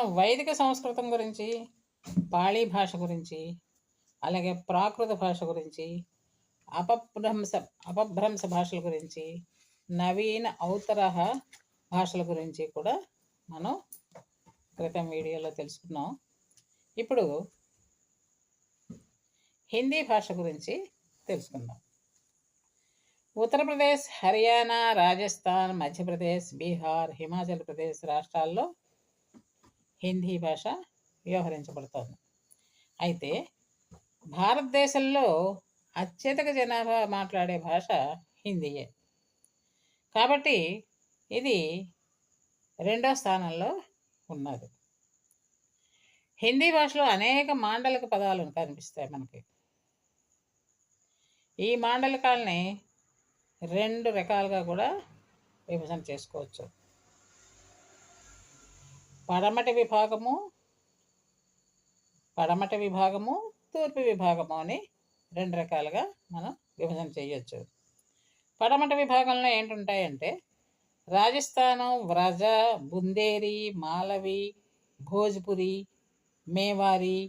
మనం వైదిక సంస్కృతం గురించి, పాళీ భాష గురించి, అలాగే ప్రాకృత భాష గురించి, అపభ్రంశ అపభ్రంశ భాషల గురించి, నవీన ఔతరహ భాషల గురించి కూడా మనం క్రితం వీడియోలో తెలుసుకున్నాం. ఇప్పుడు హిందీ భాష గురించి తెలుసుకుందాం. ఉత్తరప్రదేశ్, హర్యానా, రాజస్థాన్, మధ్యప్రదేశ్, బీహార్, హిమాచల్ ప్రదేశ్ రాష్ట్రాల్లో హిందీ భాష వ్యవహరించబడుతోంది. అయితే భారతదేశంలో అత్యధిక జనాభా మాట్లాడే భాష హిందీయే. కాబట్టి ఇది రెండో స్థానంలో ఉన్నది. హిందీ భాషలో అనేక మాండలిక పదాలు కనిపిస్తాయి మనకి. ఈ మాండలికాలని రెండు రకాలుగా కూడా విభజన చేసుకోవచ్చు. పడమటి విభాగము, తూర్పు విభాగము అని రెండు రకాలుగా మనం విభజన చేయొచ్చు. పడమటి విభాగంలో ఏంటుంటాయంటే రాజస్థాను, వ్రజ, బుందేరి, మాలవి, భోజ్పురి, మేవారి,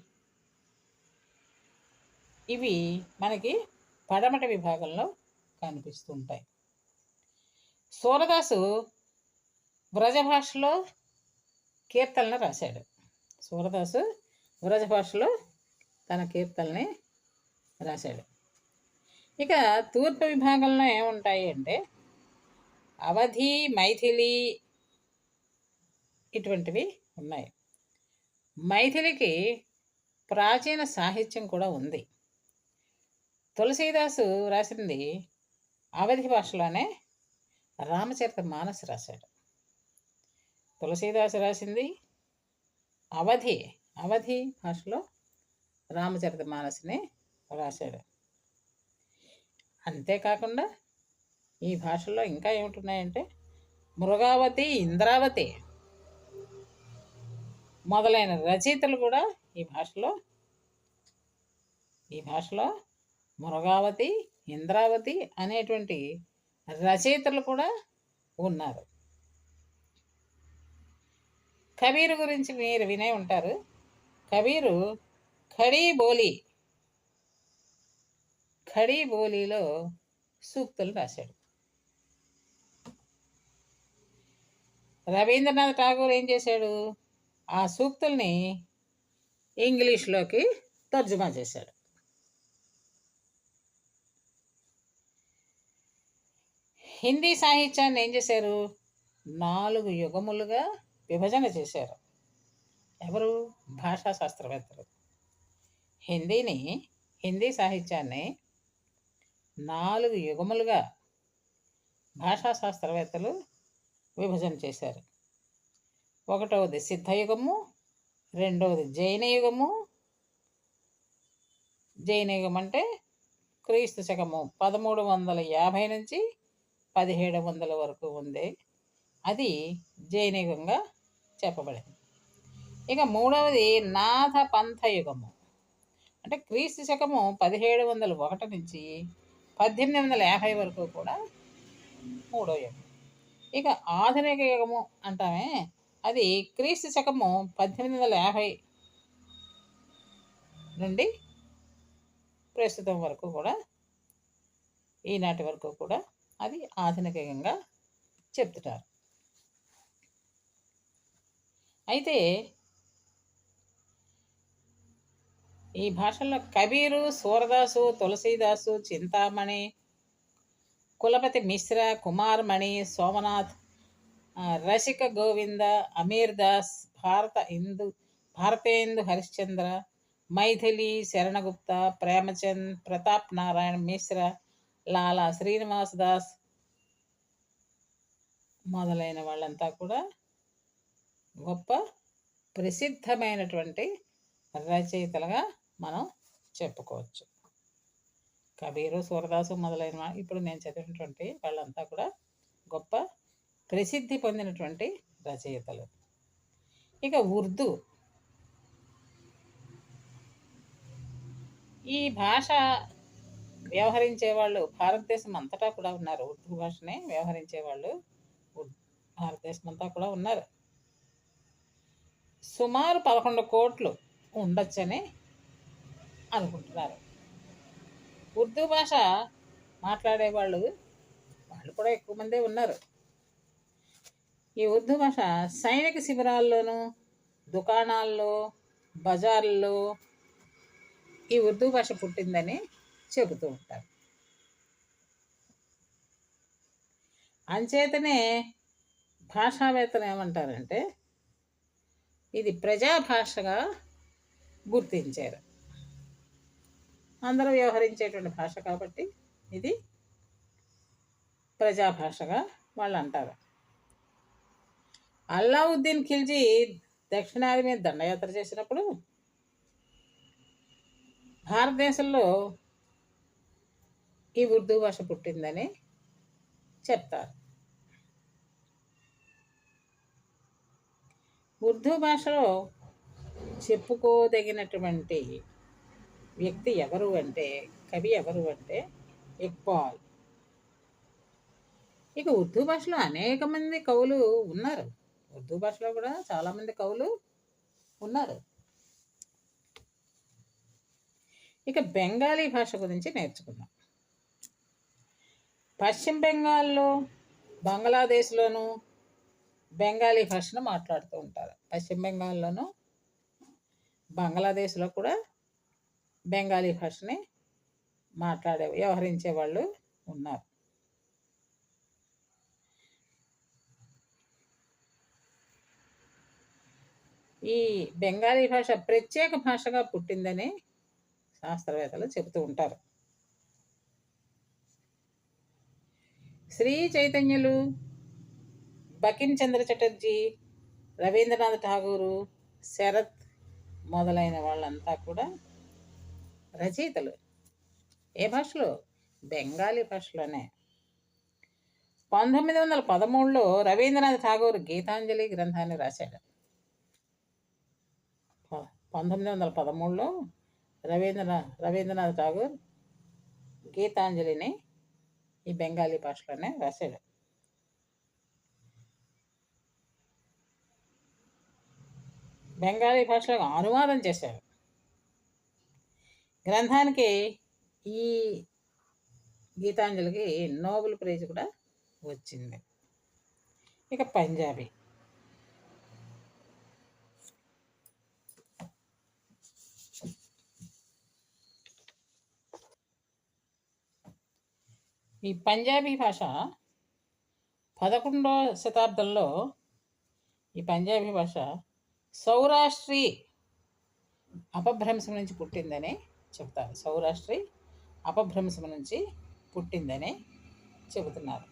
ఇవి మనకి పడమటి విభాగంలో కనిపిస్తుంటాయి. సూరదాసు వ్రజ భాషలో కీర్తనలు రాశాడు. సూరదాసు వ్రజ భాషలో తన కీర్తనల్ని రాశాడు. ఇక తూర్పు విభాగంలో ఏముంటాయి అంటే అవధి, మైథిలి ఇటువంటివి ఉన్నాయి. మైథిలికి ప్రాచీన సాహిత్యం కూడా ఉంది. తులసీదాసు రాసింది అవధి భాషలోనే రామచరితమానస్ రాశాడు. తులసీదాసు రాసింది అవధి భాషలో రామచరితమానస్ని రాశాడు. అంతేకాకుండా ఈ భాషలో ఇంకా ఏమిటున్నాయంటే మృగావతి, ఇంద్రావతి మొదలైన రచయితలు కూడా ఈ భాషలో మృగావతి, ఇంద్రావతి అనేటువంటి రచయితలు కూడా ఉన్నారు. కబీరు గురించి మీరు వినే ఉంటారు. కబీరు ఖడీ బోలీలో సూక్తులు రాశాడు. రవీంద్రనాథ్ ఠాగూర్ ఏం చేశాడు? ఆ సూక్తుల్ని ఇంగ్లీష్లోకి తర్జుమా చేశాడు. హిందీ సాహిత్యాన్ని ఏం చేశారు? 4 యుగములుగా విభజన చేశారు. ఎవరు? భాషా శాస్త్రవేత్తలు. హిందీ సాహిత్యాన్ని 4 యుగములుగా భాషా శాస్త్రవేత్తలు విభజన చేశారు. ఒకటవది సిద్ధయుగము, రెండవది జైన యుగము. జైన యుగం అంటే క్రీస్తు శకము 1350 నుంచి 1700 వరకు ఉంది. అది జైన యుగంగా చెప్పబడింది. ఇక మూడవది నాథ పంథ యుగము అంటే క్రీస్తు శకము 1701 నుంచి 1850 వరకు కూడా మూడో యుగం. ఇక ఆధునిక యుగము అంటామే, అది క్రీస్తు శకము 1850 నుండి ప్రస్తుతం వరకు కూడా, ఈనాటి వరకు కూడా అది ఆధునిక యుగంగా చెప్తున్నారు. అయితే ఈ భాషల్లో కబీరు, సూరదాసు, తులసీదాసు, చింతామణి, కులపతి మిశ్ర, కుమార్మణి, సోమనాథ్, రసిక గోవింద, అమీర్ దాస్, భారతేందు హరిశ్చంద్ర, మైథిలి, శరణగుప్త, ప్రేమచంద్, ప్రతాప్ నారాయణ మిశ్ర, లాలా శ్రీనివాస్ దాస్ మొదలైన వాళ్ళంతా కూడా గొప్ప ప్రసిద్ధమైనటువంటి రచయితలుగా మనం చెప్పుకోవచ్చు. కబీరు, సూరదాసు మొదలైన ఇప్పుడు నేను చదివినటువంటి వాళ్ళంతా కూడా గొప్ప ప్రసిద్ధి పొందినటువంటి రచయితలు. ఇక ఉర్దూ, ఈ భాష వ్యవహరించేవాళ్ళు భారతదేశం అంతటా కూడా ఉన్నారు. ఉర్దూ భాషనే వ్యవహరించేవాళ్ళు భారతదేశం అంతా కూడా ఉన్నారు. సుమారు 11 కోట్లు ఉండొచ్చని అనుకుంటున్నారు. ఉర్దూ భాష మాట్లాడేవాళ్ళు వాళ్ళు కూడా ఎక్కువ మందే ఉన్నారు. ఈ ఉర్దూ భాష సైనిక శిబిరాల్లోనూ, దుకాణాల్లో, బజార్లలో ఈ ఉర్దూ భాష పుట్టిందని చెబుతూ ఉంటారు. అంచేతనే భాషావేత్తలు ఏమంటారంటే ఇది ప్రజాభాషగా గుర్తించారు. అందరూ వ్యవహరించేటువంటి భాష కాబట్టి ఇది ప్రజాభాషగా వాళ్ళు అంటారు. అల్లావుద్దీన్ ఖిల్జీ దక్షిణాది మీద దండయాత్ర చేసినప్పుడు భారతదేశంలో ఈ ఉర్దూ భాష పుట్టిందని చెప్తారు. ఉర్దూ భాషలో చెప్పుకోదగినటువంటి వ్యక్తి ఎవరు అంటే, కవి ఎవరు అంటే ఇక్బాల్. ఇక ఉర్దూ భాషలో అనేక మంది కవులు ఉన్నారు. ఉర్దూ భాషలో కూడా చాలామంది కవులు ఉన్నారు. ఇక బెంగాలీ భాష గురించి నేర్చుకుందాం. పశ్చిమ బెంగాల్లో, బంగ్లాదేశ్లోనూ బెంగాలీ భాషను మాట్లాడుతూ ఉంటారు. పశ్చిమ బెంగాల్లోనూ బంగ్లాదేశ్లో కూడా బెంగాలీ భాషని వ్యవహరించే వాళ్ళు ఉన్నారు. ఈ బెంగాలీ భాష ప్రత్యేక భాషగా పుట్టిందని శాస్త్రవేత్తలు చెబుతూ ఉంటారు. శ్రీ చైతన్యులు, బకిం చంద్ర చటర్జీ, రవీంద్రనాథ్ ఠాగూరు, శరత్ మొదలైన వాళ్ళంతా కూడా రచయితలు. ఏ భాషలో? బెంగాలీ భాషలోనే. 1913లో రవీంద్రనాథ్ ఠాగూర్ గీతాంజలి గ్రంథాన్ని రాశాడు. 1913లో రవీంద్రనాథ్ ఠాగూర్ గీతాంజలిని ఈ బెంగాలీ భాషలోనే రాశాడు. బెంగాలీ భాషలో అనువాదం చేశాడు. గ్రంథానికి ఈ గీతాంజలికి నోబెల్ ప్రైజ్ కూడా వచ్చింది. ఇక పంజాబీ. ఈ పంజాబీ భాష 11వ శతాబ్దంలో ఈ పంజాబీ భాష సౌరాష్ట్రీ అపభ్రంశం నుంచి పుట్టిందని చెప్తారు. సౌరాష్ట్రీ అపభ్రంశం నుంచి పుట్టిందని చెబుతున్నారు.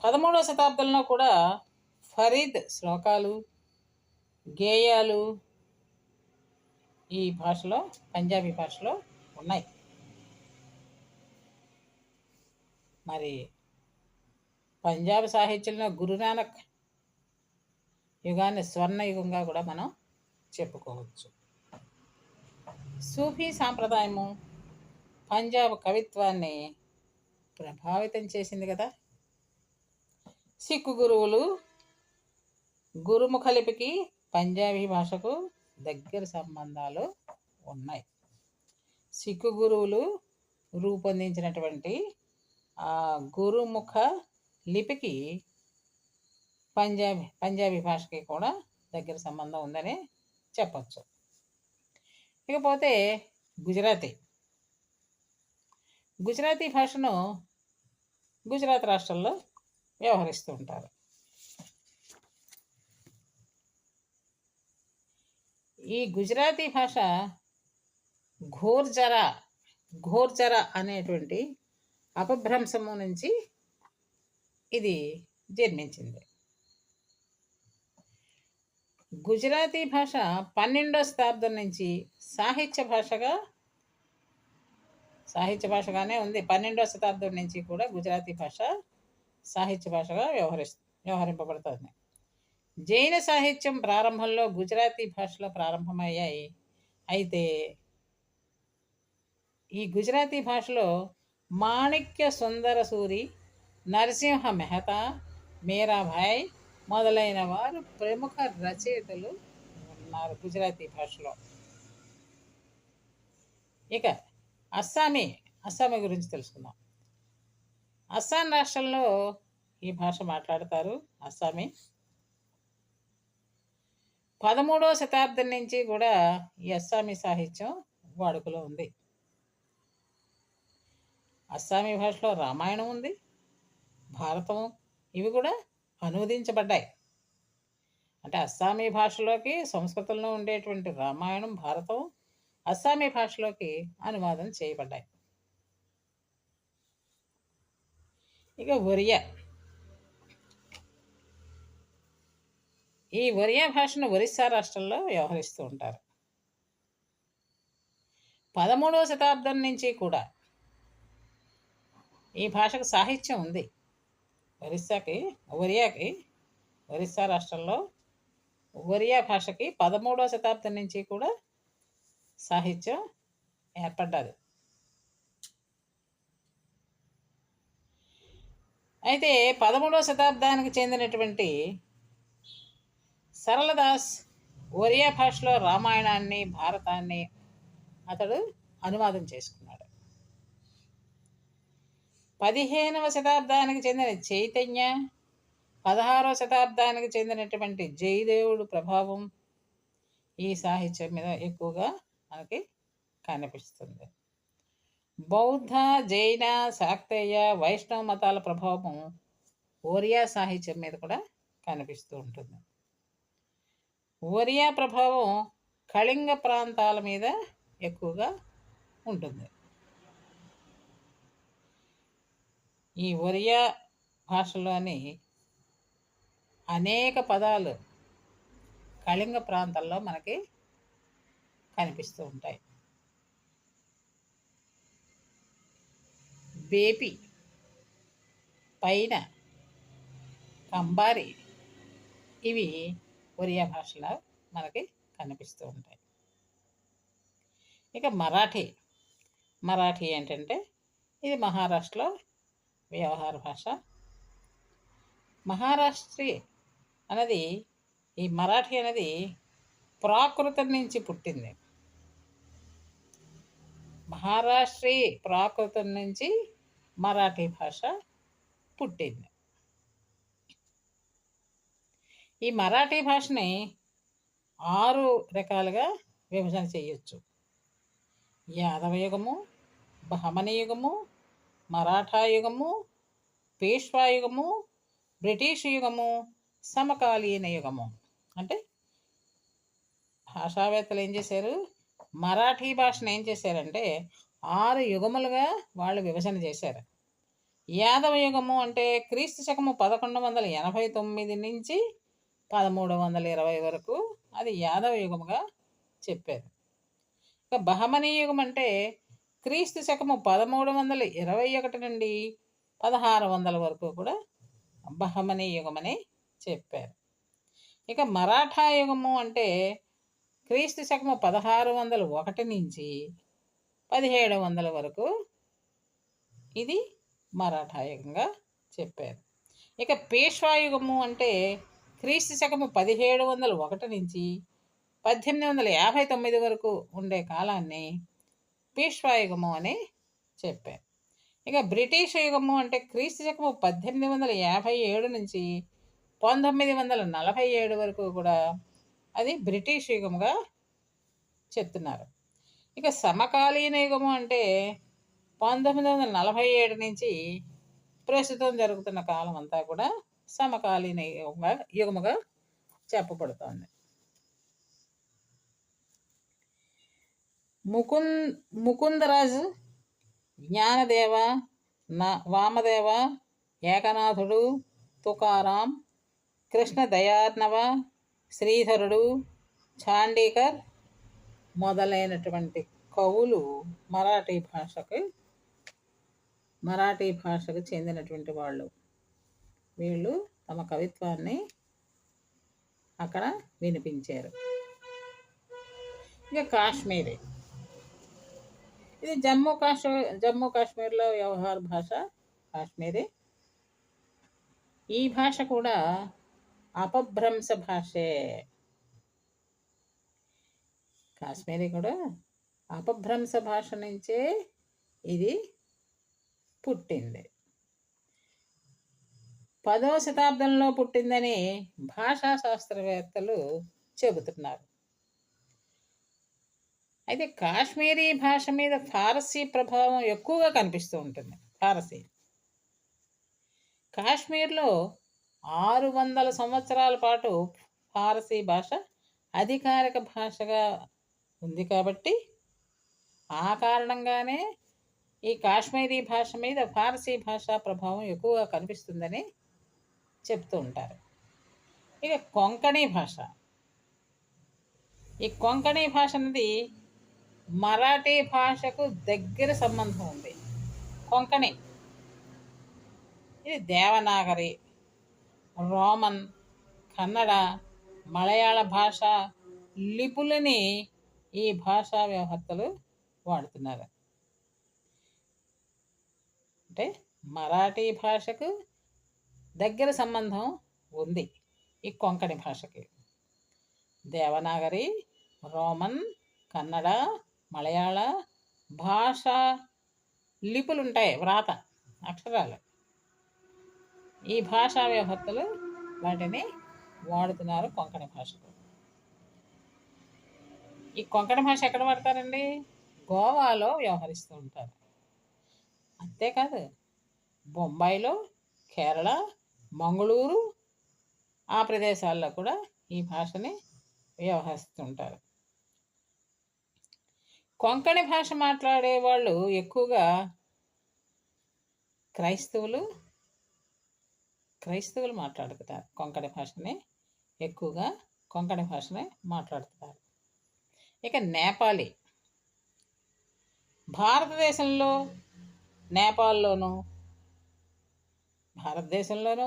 13వ శతాబ్దంలో కూడా ఫరీద్ శ్లోకాలు, గేయాలు ఈ భాషలో, పంజాబీ భాషలో ఉన్నాయి. మరి పంజాబ్ సాహిత్యంలో గురునానక్ యుగాన్ని స్వర్ణయుగంగా కూడా మనం చెప్పుకోవచ్చు. సూఫీ సాంప్రదాయము పంజాబ్ కవిత్వాన్ని ప్రభావితం చేసింది కదా. సిక్కు గురువులు గురుముఖ లిపికి పంజాబీ భాషకు దగ్గర సంబంధాలు ఉన్నాయి. సిక్కు గురువులు రూపొందించినటువంటి ఆ గురుముఖ లిపికి పంజాబీ భాషకి కూడా దగ్గర సంబంధం ఉందని చెప్పచ్చు. ఇకపోతే గుజరాతీ భాషను గుజరాత్ రాష్ట్రంలో వ్యవహరిస్తూ ఉంటారు. ఈ గుజరాతీ భాష ఘోర్జరా అనేటువంటి అపభ్రంశము నుంచి ఇది జన్మించింది. గుజరాతీ భాష 12వ శతాబ్దం నుంచి సాహిత్య భాషగానే ఉంది. 12వ శతాబ్దం నుంచి కూడా గుజరాతీ భాష సాహిత్య భాషగా వ్యవహరింపబడుతుంది. జైన సాహిత్యం ప్రారంభంలో గుజరాతీ భాషలో ప్రారంభమయ్యాయి. అయితే ఈ గుజరాతీ భాషలో మాణిక్య సుందర సూరి, నరసింహ మెహతా, మీరాభాయ్, మొదలైన వారు ప్రముఖ రచయితలు ఉన్నారు గుజరాతీ భాషలో. ఇక అస్సామీ అస్సామీ గురించి తెలుసుకుందాం. అస్సాం రాష్ట్రంలో ఈ భాష మాట్లాడతారు, అస్సామీ. 13వ శతాబ్దం నుంచి కూడా ఈ అస్సామీ సాహిత్యం వాడుకలో ఉంది. అస్సామీ భాషలో రామాయణం ఉంది, భారతం, ఇవి కూడా అనువదించబడ్డాయి. అంటే అస్సామీ భాషలోకి సంస్కృతంలో ఉండేటువంటి రామాయణం, భారతం అస్సామీ భాషలోకి అనువాదం చేయబడ్డాయి. ఇక ఒరియా. ఈ ఒరియా భాషను ఒరిస్సా రాష్ట్రంలో వ్యవహరిస్తూ ఉంటారు. 13వ శతాబ్దం నుంచి కూడా ఈ భాషకు సాహిత్యం ఉంది. ఒరిస్సా రాష్ట్రంలో ఒరియా భాషకి 13వ శతాబ్దం నుంచి కూడా సాహిత్యం ఏర్పడ్డది. అయితే 13వ శతాబ్దానికి చెందినటువంటి సరళదాస్ ఒరియా భాషలో రామాయణాన్ని, భారతాన్ని అతడు అనువాదం చేసుకున్నాడు. 15వ శతాబ్దానికి చెందిన చైతన్య, 16వ శతాబ్దానికి చెందినటువంటి జయదేవుడు ప్రభావం ఈ సాహిత్యం మీద ఎక్కువగా మనకి కనిపిస్తుంది. బౌద్ధ, జైన, శాక్తేయ, వైష్ణవ మతాల ప్రభావం ఒరియా సాహిత్యం మీద కూడా కనిపిస్తూ ఉంటుంది. ఒరియా ప్రభావం కళింగ ప్రాంతాల మీద ఎక్కువగా ఉంటుంది. ఈ ఒరియా భాషలోని అనేక పదాలు కళింగ ప్రాంతాల్లో మనకి కనిపిస్తూ ఉంటాయి. బేపి, పైన, కంబారి ఇవి ఒరియా భాషలో మనకి కనిపిస్తూ ఉంటాయి. ఇక మరాఠీ ఏంటంటే ఇది మహారాష్ట్రలో వ్యవహార భాష. ఈ మరాఠీ అనేది ప్రాకృతం నుంచి పుట్టింది. మహారాష్ట్రీ ప్రాకృతం నుంచి మరాఠీ భాష పుట్టింది. ఈ మరాఠీ భాషని 6 రకాలుగా విభజన చేయొచ్చు. యాదవయుగము, బహమనీయుగము, మరాఠాయుగము, పేష్వాయుగము, బ్రిటిష్ యుగము, సమకాలీన యుగము. అంటే భాషావేత్తలు ఏం చేశారు, మరాఠీ భాషను ఏం చేశారంటే 6 యుగములుగా వాళ్ళు విభజన చేశారు. యాదవ యుగము అంటే క్రీస్తు శకము 1189 నుంచి 1320 వరకు అది యాదవ యుగముగా చెప్పారు. ఇక బహమనీ యుగం అంటే క్రీస్తు శకము 1321 నుండి 1600 వరకు కూడా బహమనీ యుగమని చెప్పారు. ఇక మరాఠా యుగము అంటే క్రీస్తు శకము 1601 నుంచి 1700 వరకు ఇది మరాఠా యుగంగా చెప్పారు. ఇక పేష్వాయుగము అంటే క్రీస్తు శకము 1701 నుంచి 1859 వరకు ఉండే కాలాన్ని పేష్వాయుగము అని చెప్పారు. ఇక బ్రిటిష్ యుగము అంటే క్రీస్తు శకము 1857 నుంచి 1947 వరకు కూడా అది బ్రిటిష్ యుగముగా చెప్తున్నారు. ఇక సమకాలీన యుగము అంటే 1947 నుంచి ప్రస్తుతం జరుగుతున్న కాలం అంతా కూడా సమకాలీన యుగముగా చెప్పబడుతోంది. ముకుందరాజు, జ్ఞానదేవ, వామదేవ, ఏకనాథుడు, తుకారాం, కృష్ణ దయార్ణవ, శ్రీధరుడు, చాండీకర్ మొదలైనటువంటి కవులు మరాఠీ భాషకు చెందినటువంటి వాళ్ళు. వీళ్ళు తమ కవిత్వాన్ని అక్కడ వినిపించారు. ఇక కాశ్మీరీ, ఇది జమ్మూ కాశ్మీర్లో వ్యవహార భాష కాశ్మీరీ. ఈ భాష కూడా అపభ్రంశ భాషే. కాశ్మీరీ కూడా అపభ్రంశ భాష నుంచే ఇది పుట్టింది. 10వ శతాబ్దంలో పుట్టిందని భాషా శాస్త్రవేత్తలు చెబుతున్నారు. అయితే కాశ్మీరీ భాష మీద ఫారసీ ప్రభావం ఎక్కువగా కనిపిస్తూ ఉంటుంది. కాశ్మీర్లో 600 సంవత్సరాల పాటు ఫారసీ భాష అధికారిక భాషగా ఉంది కాబట్టి ఆ కారణంగానే ఈ కాశ్మీరీ భాష మీద ఫారసీ భాషా ప్రభావం ఎక్కువగా కనిపిస్తుందని చెప్తూ ఉంటారు. ఇక కొంకణి భాష, ఈ కొంకణి భాష అనేది మరాఠీ భాషకు దగ్గర సంబంధం ఉంది. కొంకణి ఇది దేవనాగరి, రోమన్, కన్నడ, మలయాళ భాష లిపులని ఈ భాషా వ్యవహర్తలు వాడుతున్నారు. అంటే మరాఠీ భాషకు దగ్గర సంబంధం ఉంది ఈ కొంకణి భాషకి. దేవనాగరి, రోమన్, కన్నడ, మలయాళ భాష లిపులు ఉంటాయి, వ్రాత అక్షరాలు. ఈ భాషా వ్యవహర్తలు వాటిని వాడుతున్నారు కొంకణి భాషకు. ఈ కొంకణి భాష ఎక్కడ వాడతారండి? గోవాలో వ్యవహరిస్తూ ఉంటారు. అంతేకాదు బొంబాయిలో, కేరళ, మంగళూరు ఆ ప్రదేశాల్లో కూడా ఈ భాషని వ్యవహరిస్తుంటారు. కొంకణి భాష మాట్లాడే వాళ్ళు ఎక్కువగా క్రైస్తవులు మాట్లాడుతున్నారు. కొంకణి భాషని ఎక్కువగా కొంకణి భాషని మాట్లాడుతున్నారు. ఇక నేపాలీ, భారతదేశంలో నేపాల్లోనూ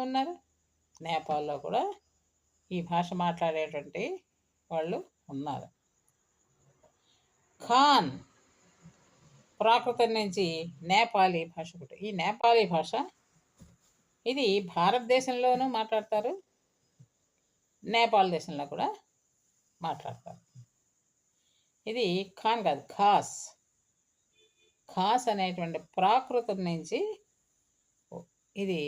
ఉన్నారు, నేపాల్లో కూడా ఈ భాష మాట్లాడేటువంటి వాళ్ళు ఉన్నారు. ఖాన్ ప్రాకృతం నుంచి నేపాలీ భాష ఒకటి. ఈ నేపాలీ భాష ఇది భారతదేశంలోనూ మాట్లాడతారు, నేపాల్ దేశంలో కూడా మాట్లాడతారు. ఇది ఖాన్ కాదు, ఖాస్ అనేటువంటి ప్రాకృతం నుంచి ఇది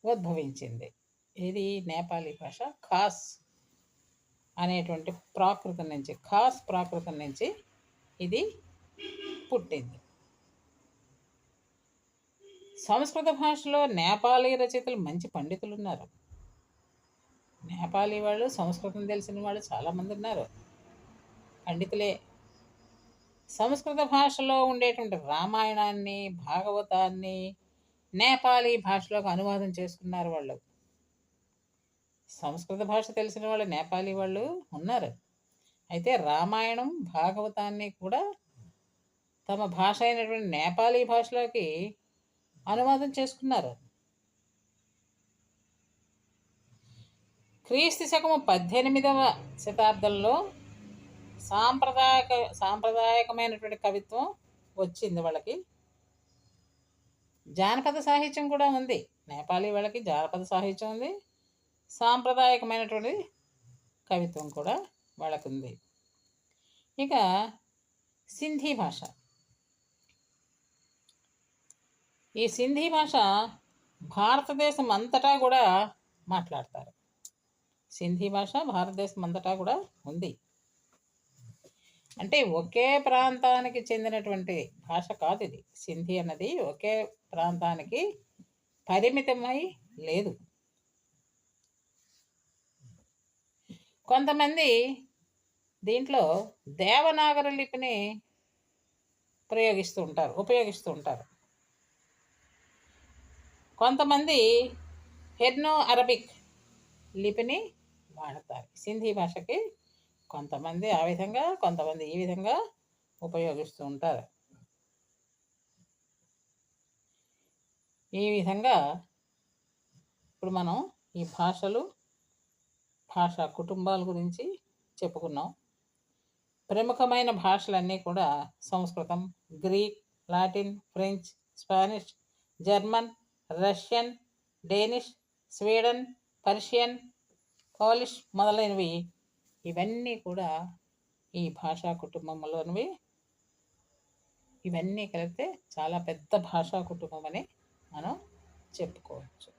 ఉద్భవించింది. ఇది నేపాలీ భాష ఖాస్ అనేటువంటి ప్రాకృతం నుంచి, ఖాస్ ప్రాకృతం నుంచి ఇది పుట్టింది. సంస్కృత భాషలో నేపాలీ రచయితలు మంచి పండితులు ఉన్నారు. నేపాలీ వాళ్ళు, సంస్కృతం తెలిసిన వాళ్ళు చాలామంది ఉన్నారు, పండితులే. సంస్కృత భాషలో ఉండేటువంటి రామాయణాన్ని, భాగవతాన్ని నేపాలీ భాషలోకి అనువాదం చేసుకున్నారు వాళ్ళు. సంస్కృత భాష తెలిసిన వాళ్ళు నేపాలీ వాళ్ళు ఉన్నారు. అయితే రామాయణం, భాగవతాన్ని కూడా తమ భాష అయినటువంటి నేపాలీ భాషలోకి అనువాదం చేసుకున్నారు. క్రీస్తు శకము 18వ శతాబ్దంలో సాంప్రదాయకమైనటువంటి కవిత్వం వచ్చింది వాళ్ళకి. జానపద సాహిత్యం కూడా ఉంది. నేపాలీ వాళ్ళకి జానపద సాహిత్యం ఉంది, సాంప్రదాయకమైనటువంటి కవిత్వం కూడా వాళ్ళకు ఉంది. ఇక సింధీ భాష, ఈ సింధీ భాష భారతదేశం అంతటా కూడా మాట్లాడతారు. సింధీ భాష భారతదేశం అంతటా కూడా ఉంది. అంటే ఒకే ప్రాంతానికి చెందినటువంటి భాష కాదు ఇది. సింధీ అన్నది ఒకే ప్రాంతానికి పరిమితమై లేదు. కొంతమంది దీంట్లో దేవనాగరి లిపిని ఉపయోగిస్తూ ఉంటారు. కొంతమంది హెర్నో అరబిక్ లిపిని వాడతారు సింధీ భాషకి. కొంతమంది ఆ విధంగా, కొంతమంది ఈ విధంగా ఉపయోగిస్తూ ఉంటారు. ఈ విధంగా ఇప్పుడు మనం ఈ భాషా కుటుంబాల గురించి చెప్పుకున్నాం. ప్రముఖమైన భాషలన్నీ కూడా సంస్కృతం, Greek, Latin, French, Spanish, German, Russian, Danish, Sweden, Persian, Polish మొదలైనవి ఇవన్నీ కూడా ఈ భాషా కుటుంబంలోనివి. ఇవన్నీ కలిపితే చాలా పెద్ద భాషా కుటుంబం అని మనం చెప్పుకోవచ్చు.